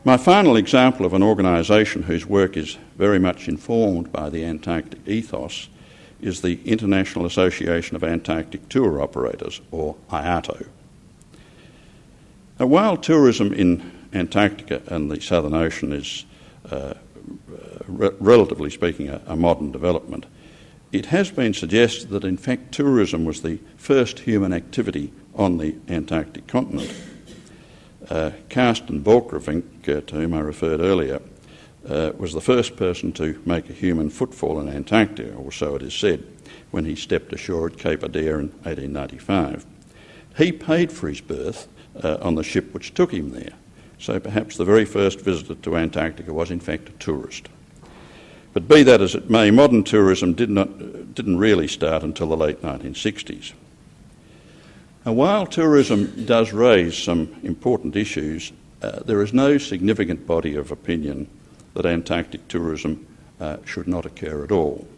My final example of an organisation whose work is very much informed by the Antarctic ethos is the International Association of Antarctic Tour Operators, or IATO. Now, while tourism in Antarctica and the Southern Ocean is, relatively speaking, a modern development, it has been suggested that in fact tourism was the first human activity on the Antarctic continent. Carsten Borchgrevink, to whom I referred earlier, was the first person to make a human footfall in Antarctica, or so it is said, when he stepped ashore at Cape Adare in 1895. He paid for his berth on the ship which took him there, so perhaps the very first visitor to Antarctica was in fact a tourist. But be that as it may, modern tourism didn't really start until the late 1960s. Now, while tourism does raise some important issues, there is no significant body of opinion that Antarctic tourism should not occur at all.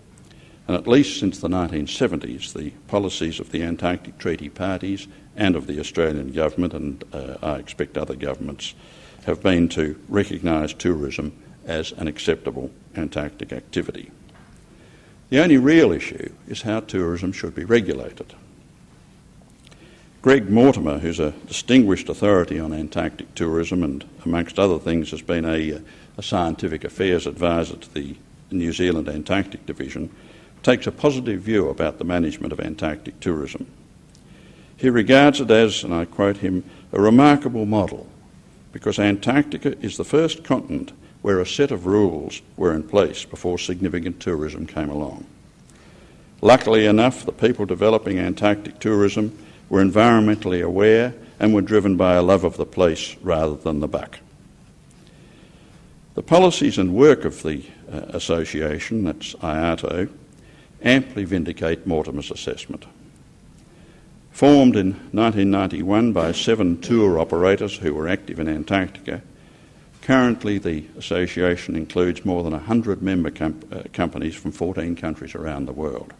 And at least since the 1970s, the policies of the Antarctic Treaty Parties and of the Australian government, and I expect other governments, have been to recognise tourism as an acceptable Antarctic activity. The only real issue is how tourism should be regulated. Greg Mortimer, who's a distinguished authority on Antarctic tourism and, amongst other things, has been a scientific affairs advisor to the New Zealand Antarctic Division, takes a positive view about the management of Antarctic tourism. He regards it as, and I quote him, a remarkable model because Antarctica is the first continent where a set of rules were in place before significant tourism came along. Luckily enough, the people developing Antarctic tourism were environmentally aware and were driven by a love of the place rather than the buck. The policies and work of the association, that's IATO, amply vindicate Mortimer's assessment. Formed in 1991 by 7 tour operators who were active in Antarctica, currently the association includes more than 100 member companies from 14 countries around the world.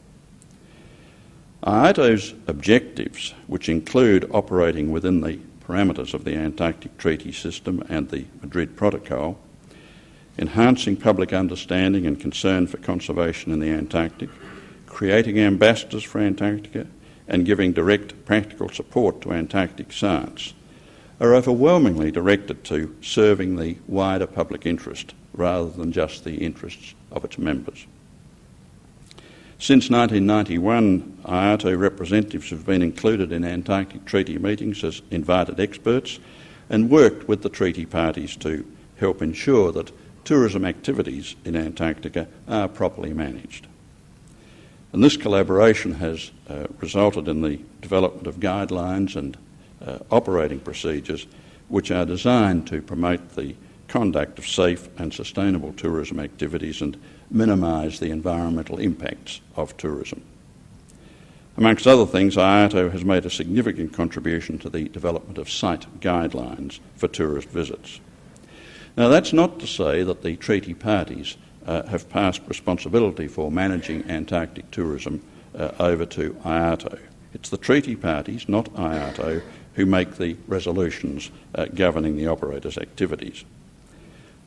IATO's objectives, which include operating within the parameters of the Antarctic Treaty System and the Madrid Protocol, enhancing public understanding and concern for conservation in the Antarctic, creating ambassadors for Antarctica, and giving direct practical support to Antarctic science, are overwhelmingly directed to serving the wider public interest rather than just the interests of its members. Since 1991, IATO representatives have been included in Antarctic treaty meetings as invited experts and worked with the treaty parties to help ensure that tourism activities in Antarctica are properly managed. And this collaboration has resulted in the development of guidelines and operating procedures which are designed to promote the conduct of safe and sustainable tourism activities and minimise the environmental impacts of tourism. Amongst other things, IATO has made a significant contribution to the development of site guidelines for tourist visits. Now, that's not to say that the treaty parties have passed responsibility for managing Antarctic tourism over to IATO. It's the treaty parties, not IATO, who make the resolutions governing the operators' activities.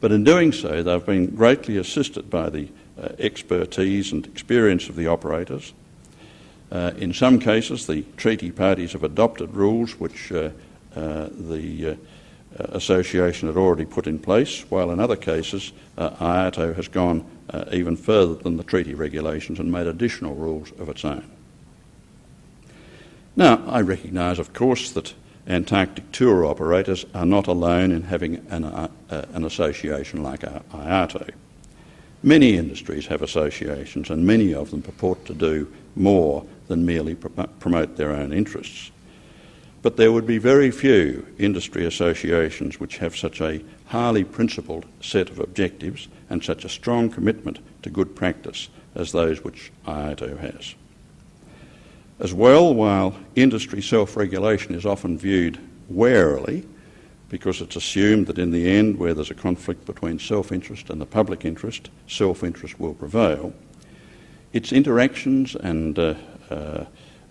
But in doing so, they've been greatly assisted by the expertise and experience of the operators. In some cases, the treaty parties have adopted rules which the association had already put in place, while in other cases IATO has gone even further than the treaty regulations and made additional rules of its own. Now, I recognise, of course, that Antarctic tour operators are not alone in having an association like IATO. Many industries have associations, and many of them purport to do more than merely promote their own interests. But there would be very few industry associations which have such a highly principled set of objectives and such a strong commitment to good practice as those which IATO has. As well, while industry self-regulation is often viewed warily, because it's assumed that in the end, where there's a conflict between self-interest and the public interest, self-interest will prevail, its interactions and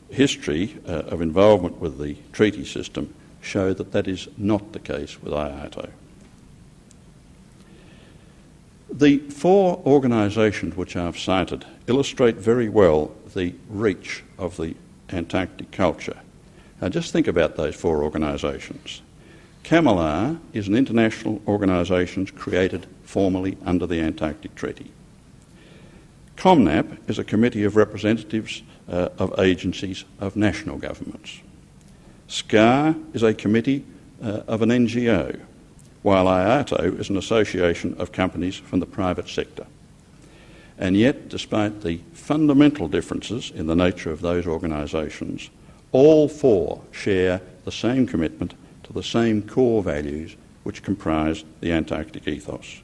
history of involvement with the treaty system show that that is not the case with IATO. The four organisations which I've cited illustrate very well the reach of the Antarctic culture. Now just think about those four organisations. CAMLR is an international organisation created formally under the Antarctic Treaty. COMNAP is a committee of representatives of agencies of national governments. SCAR is a committee of an NGO, while IATO is an association of companies from the private sector. And yet, despite the fundamental differences in the nature of those organisations, all four share the same commitment to the same core values which comprise the Antarctic ethos.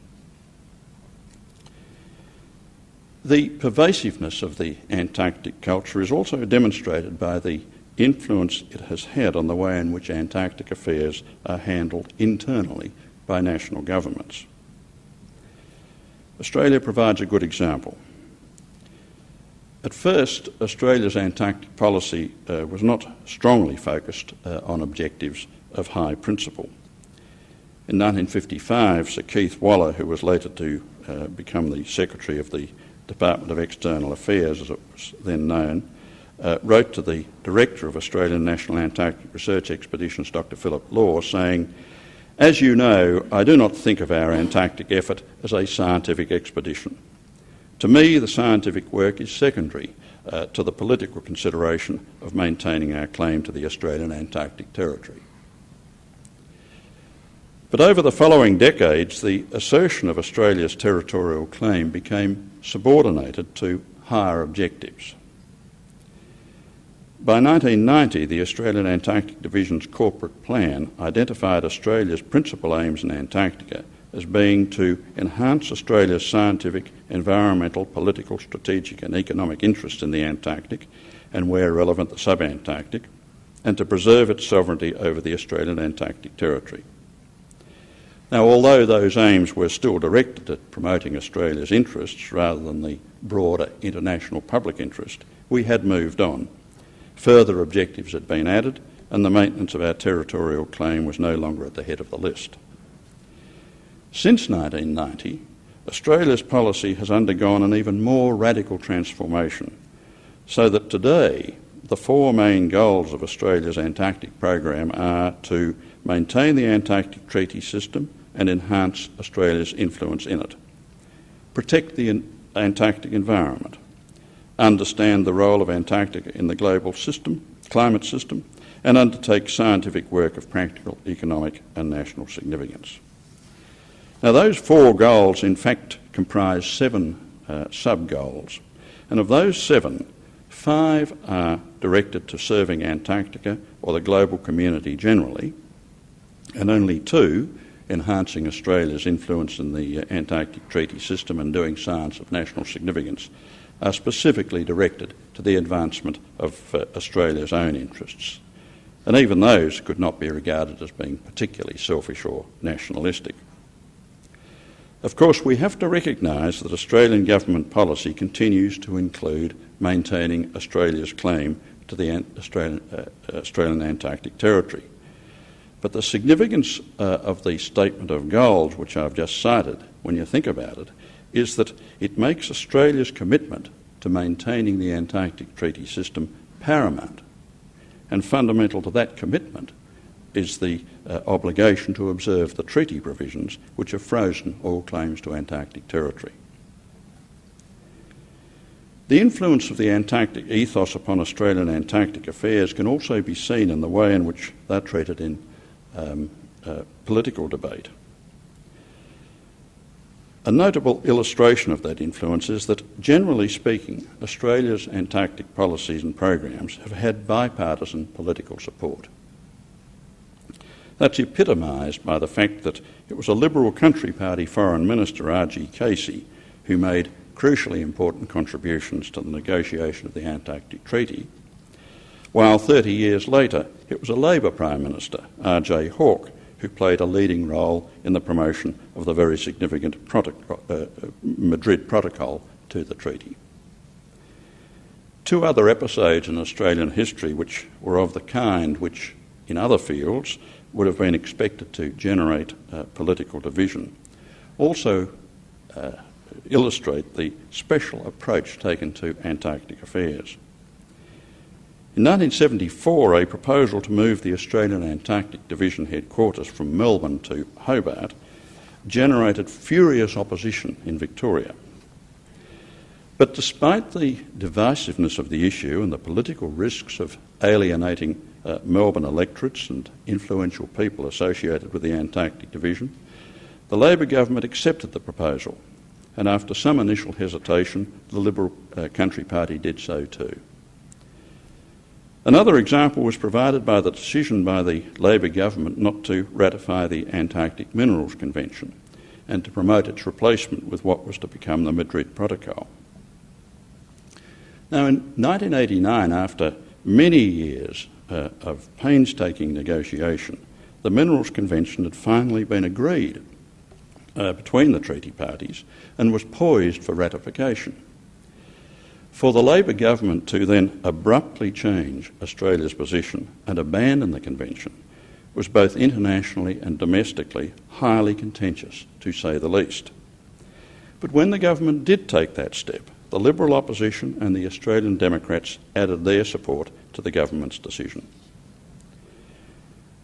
The pervasiveness of the Antarctic culture is also demonstrated by the influence it has had on the way in which Antarctic affairs are handled internally by national governments. Australia provides a good example. At first, Australia's Antarctic policy was not strongly focused on objectives of high principle. In 1955, Sir Keith Waller, who was later to become the Secretary of the Department of External Affairs, as it was then known, wrote to the Director of Australian National Antarctic Research Expeditions, Dr. Philip Law, saying, "As you know, I do not think of our Antarctic effort as a scientific expedition. To me, the scientific work is secondary to the political consideration of maintaining our claim to the Australian Antarctic Territory." But over the following decades, the assertion of Australia's territorial claim became subordinated to higher objectives. By 1990, the Australian Antarctic Division's corporate plan identified Australia's principal aims in Antarctica as being to enhance Australia's scientific, environmental, political, strategic and economic interests in the Antarctic and, where relevant, the sub-Antarctic, and to preserve its sovereignty over the Australian Antarctic Territory. Now, although those aims were still directed at promoting Australia's interests rather than the broader international public interest, we had moved on. Further objectives had been added, and the maintenance of our territorial claim was no longer at the head of the list. Since 1990, Australia's policy has undergone an even more radical transformation, so that today the four main goals of Australia's Antarctic program are to maintain the Antarctic Treaty System and enhance Australia's influence in it, protect the Antarctic environment, understand the role of Antarctica in the global climate system, and undertake scientific work of practical, economic and national significance. Now, those four goals in fact comprise 7 sub-goals, and of those 7, 5 are directed to serving Antarctica or the global community generally, and only 2, enhancing Australia's influence in the Antarctic Treaty System and doing science of national significance, are specifically directed to the advancement of Australia's own interests. And even those could not be regarded as being particularly selfish or nationalistic. Of course, we have to recognise that Australian government policy continues to include maintaining Australia's claim to the Australian Antarctic Territory. But the significance of the statement of goals, which I've just cited, when you think about it, is that it makes Australia's commitment to maintaining the Antarctic Treaty System paramount. And fundamental to that commitment is the obligation to observe the treaty provisions which have frozen all claims to Antarctic territory. The influence of the Antarctic ethos upon Australian Antarctic affairs can also be seen in the way in which they're treated in political debate. A notable illustration of that influence is that, generally speaking, Australia's Antarctic policies and programs have had bipartisan political support. That's epitomised by the fact that it was a Liberal Country Party Foreign Minister, R.G. Casey, who made crucially important contributions to the negotiation of the Antarctic Treaty, while 30 years later it was a Labor Prime Minister, R.J. Hawke, who played a leading role in the promotion of the very significant Madrid Protocol to the treaty. 2 other episodes in Australian history which were of the kind which, in other fields, would have been expected to generate political division, also illustrate the special approach taken to Antarctic affairs. In 1974, a proposal to move the Australian Antarctic Division headquarters from Melbourne to Hobart generated furious opposition in Victoria. But despite the divisiveness of the issue and the political risks of alienating Melbourne electorates and influential people associated with the Antarctic Division, the Labor government accepted the proposal, and after some initial hesitation, the Liberal Country Party did so too. Another example was provided by the decision by the Labor government not to ratify the Antarctic Minerals Convention and to promote its replacement with what was to become the Madrid Protocol. Now, in 1989, after many years of painstaking negotiation, the Minerals Convention had finally been agreed between the treaty parties and was poised for ratification. For the Labor government to then abruptly change Australia's position and abandon the convention was both internationally and domestically highly contentious, to say the least. But when the government did take that step, the Liberal opposition and the Australian Democrats added their support to the government's decision.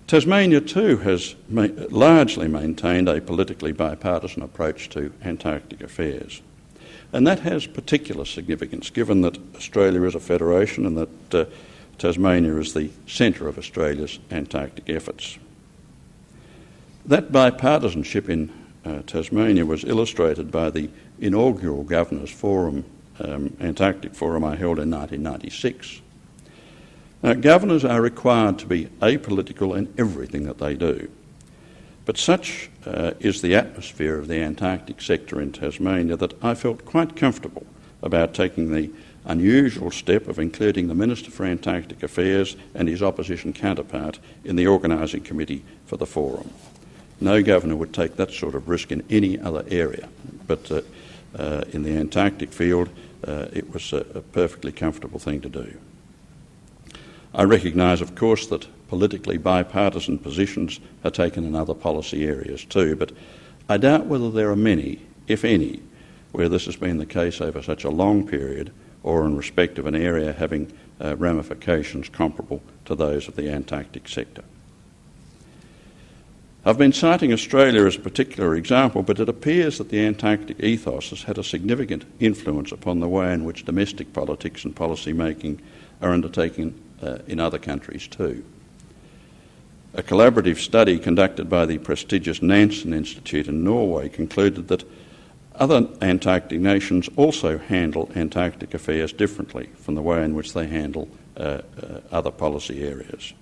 Tasmania too has largely maintained a politically bipartisan approach to Antarctic affairs. And that has particular significance given that Australia is a federation and that Tasmania is the centre of Australia's Antarctic efforts. That bipartisanship in Tasmania was illustrated by the inaugural Governors' Forum, Antarctic Forum I held in 1996. Now, governors are required to be apolitical in everything that they do. But such is the atmosphere of the Antarctic sector in Tasmania that I felt quite comfortable about taking the unusual step of including the Minister for Antarctic Affairs and his opposition counterpart in the organising committee for the forum. No governor would take that sort of risk in any other area, but in the Antarctic field it was a perfectly comfortable thing to do. I recognise, of course, that politically bipartisan positions are taken in other policy areas too, but I doubt whether there are many, if any, where this has been the case over such a long period or in respect of an area having ramifications comparable to those of the Antarctic sector. I've been citing Australia as a particular example, but it appears that the Antarctic ethos has had a significant influence upon the way in which domestic politics and policy making are undertaken in other countries too. A collaborative study conducted by the prestigious Nansen Institute in Norway concluded that other Antarctic nations also handle Antarctic affairs differently from the way in which they handle other policy areas.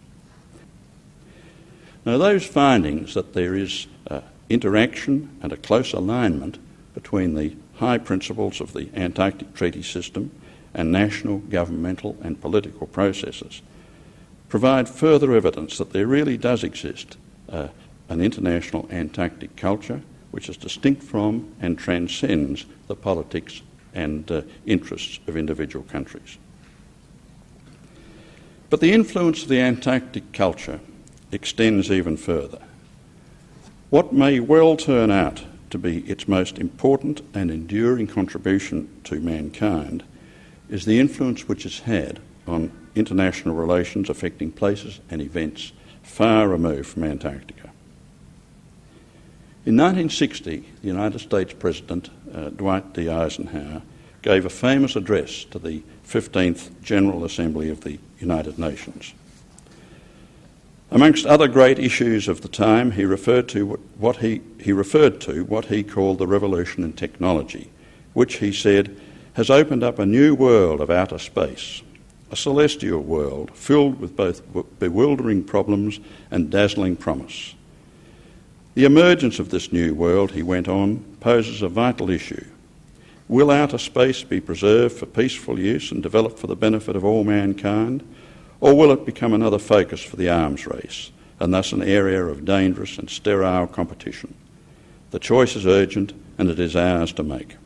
Now, those findings that there is interaction and a close alignment between the high principles of the Antarctic Treaty System and national governmental and political processes provide further evidence that there really does exist an international Antarctic culture which is distinct from and transcends the politics and interests of individual countries. But the influence of the Antarctic culture extends even further. What may well turn out to be its most important and enduring contribution to mankind is the influence which it's had on international relations affecting places and events far removed from Antarctica. In 1960, the United States President Dwight D. Eisenhower gave a famous address to the 15th General Assembly of the United Nations. Amongst other great issues of the time, he referred to what he called the revolution in technology, which he said has opened up a new world of outer space, a celestial world filled with both bewildering problems and dazzling promise. The emergence of this new world, he went on, poses a vital issue. Will outer space be preserved for peaceful use and developed for the benefit of all mankind, or will it become another focus for the arms race, and thus an area of dangerous and sterile competition? The choice is urgent, and it is ours to make.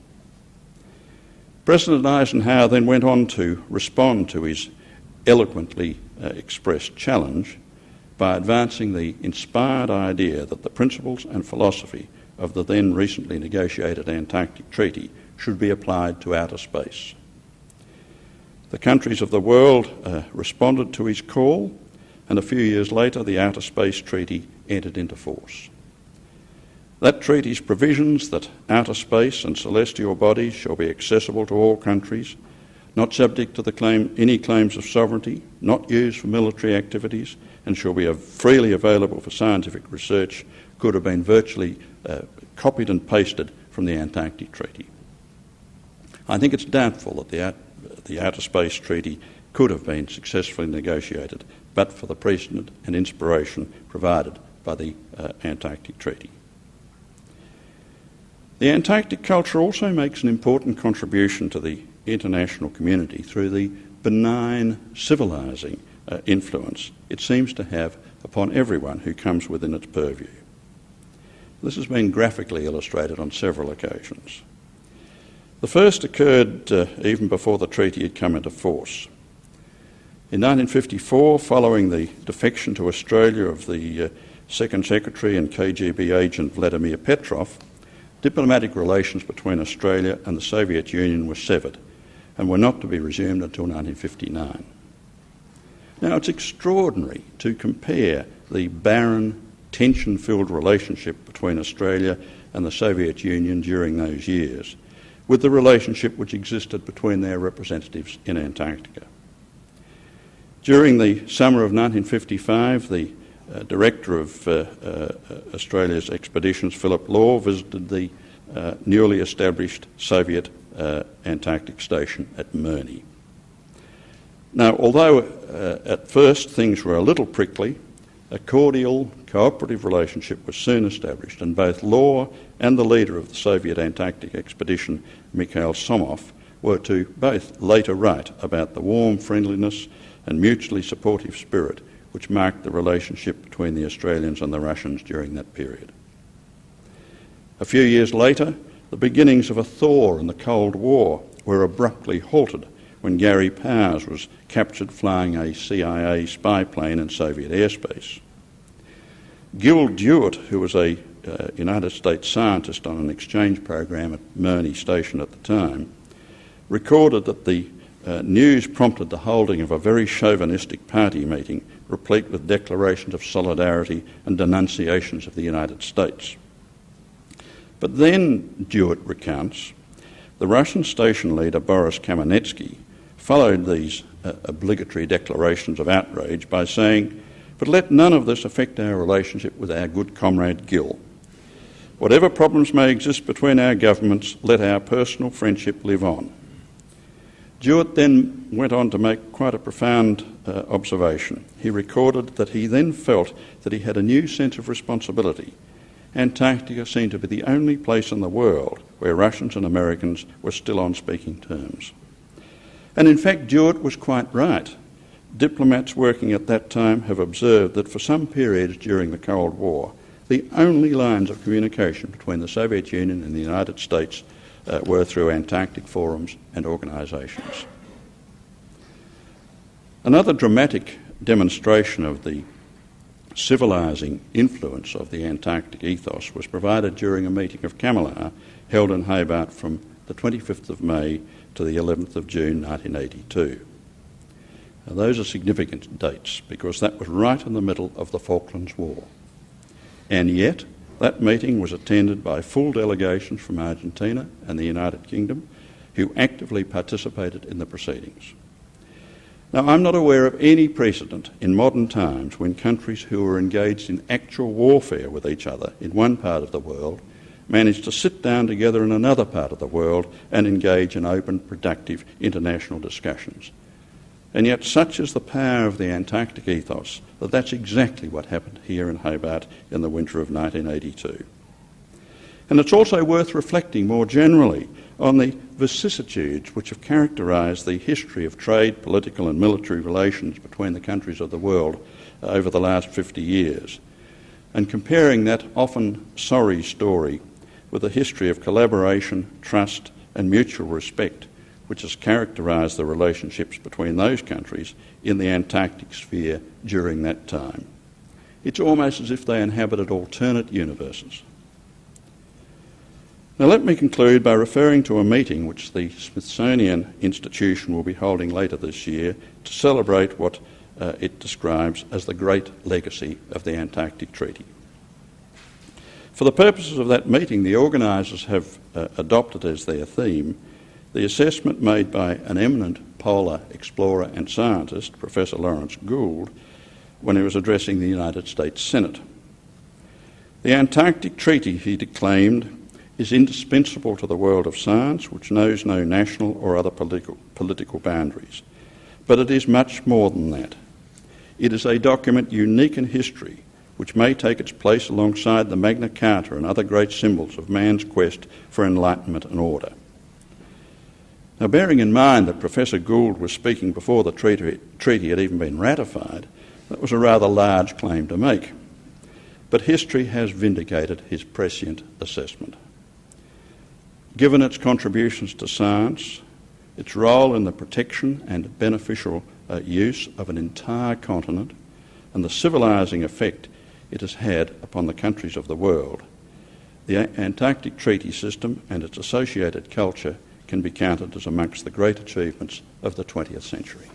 President Eisenhower then went on to respond to his eloquently expressed challenge by advancing the inspired idea that the principles and philosophy of the then recently negotiated Antarctic Treaty should be applied to outer space. The countries of the world responded to his call, and a few years later the Outer Space Treaty entered into force. That treaty's provisions that outer space and celestial bodies shall be accessible to all countries, not subject to any claims of sovereignty, not used for military activities, and shall be freely available for scientific research, could have been virtually copied and pasted from the Antarctic Treaty. I think it's doubtful that the Outer Space Treaty could have been successfully negotiated but for the precedent and inspiration provided by the Antarctic Treaty. The Antarctic culture also makes an important contribution to the international community through the benign civilising influence it seems to have upon everyone who comes within its purview. This has been graphically illustrated on several occasions. The first occurred even before the treaty had come into force. In 1954, following the defection to Australia of the Second Secretary and KGB agent Vladimir Petrov, diplomatic relations between Australia and the Soviet Union were severed and were not to be resumed until 1959. Now, it's extraordinary to compare the barren, tension-filled relationship between Australia and the Soviet Union during those years with the relationship which existed between their representatives in Antarctica. During the summer of 1955, the director of Australia's expeditions, Philip Law, visited the newly established Soviet Antarctic station at Mirny. Now, although at first things were a little prickly, a cordial, cooperative relationship was soon established, and both Law and the leader of the Soviet Antarctic expedition, Mikhail Somov, were to both later write about the warm friendliness and mutually supportive spirit which marked the relationship between the Australians and the Russians during that period. A few years later, the beginnings of a thaw in the Cold War were abruptly halted when Gary Powers was captured flying a CIA spy plane in Soviet airspace. Gil Dewitt, who was a United States scientist on an exchange program at Mirny Station at the time, recorded that the news prompted the holding of a very chauvinistic party meeting replete with declarations of solidarity and denunciations of the United States. But then, Dewitt recounts, the Russian station leader Boris Kamenetsky followed these obligatory declarations of outrage by saying, "But let none of this affect our relationship with our good comrade Gil. Whatever problems may exist between our governments, let our personal friendship live on." Dewitt then went on to make quite a profound observation. He recorded that he then felt that he had a new sense of responsibility. Antarctica seemed to be the only place in the world where Russians and Americans were still on speaking terms. And in fact, Dewitt was quite right. Diplomats working at that time have observed that for some periods during the Cold War, the only lines of communication between the Soviet Union and the United States were through Antarctic forums and organisations. Another dramatic demonstration of the civilising influence of the Antarctic ethos was provided during a meeting of Kamilar held in Hobart from the 25th of May to the 11th of June 1982. Now, those are significant dates because that was right in the middle of the Falklands War. And yet, that meeting was attended by full delegations from Argentina and the United Kingdom who actively participated in the proceedings. Now, I'm not aware of any precedent in modern times when countries who were engaged in actual warfare with each other in one part of the world managed to sit down together in another part of the world and engage in open, productive international discussions. And yet such is the power of the Antarctic ethos that that's exactly what happened here in Hobart in the winter of 1982. And it's also worth reflecting more generally on the vicissitudes which have characterised the history of trade, political and military relations between the countries of the world over the last 50 years, and comparing that often sorry story with a history of collaboration, trust and mutual respect which has characterised the relationships between those countries in the Antarctic sphere during that time. It's almost as if they inhabited alternate universes. Now let me conclude by referring to a meeting which the Smithsonian Institution will be holding later this year to celebrate what it describes as the great legacy of the Antarctic Treaty. For the purposes of that meeting, the organisers have adopted as their theme the assessment made by an eminent polar explorer and scientist, Professor Lawrence Gould, when he was addressing the United States Senate. The Antarctic Treaty, he declaimed, is indispensable to the world of science, which knows no national or other political boundaries. But it is much more than that. It is a document unique in history, which may take its place alongside the Magna Carta and other great symbols of man's quest for enlightenment and order. Now, bearing in mind that Professor Gould was speaking before the treaty had even been ratified, that was a rather large claim to make. But history has vindicated his prescient assessment. Given its contributions to science, its role in the protection and beneficial use of an entire continent, and the civilising effect it has had upon the countries of the world, the Antarctic Treaty System and its associated culture can be counted as amongst the great achievements of the 20th century.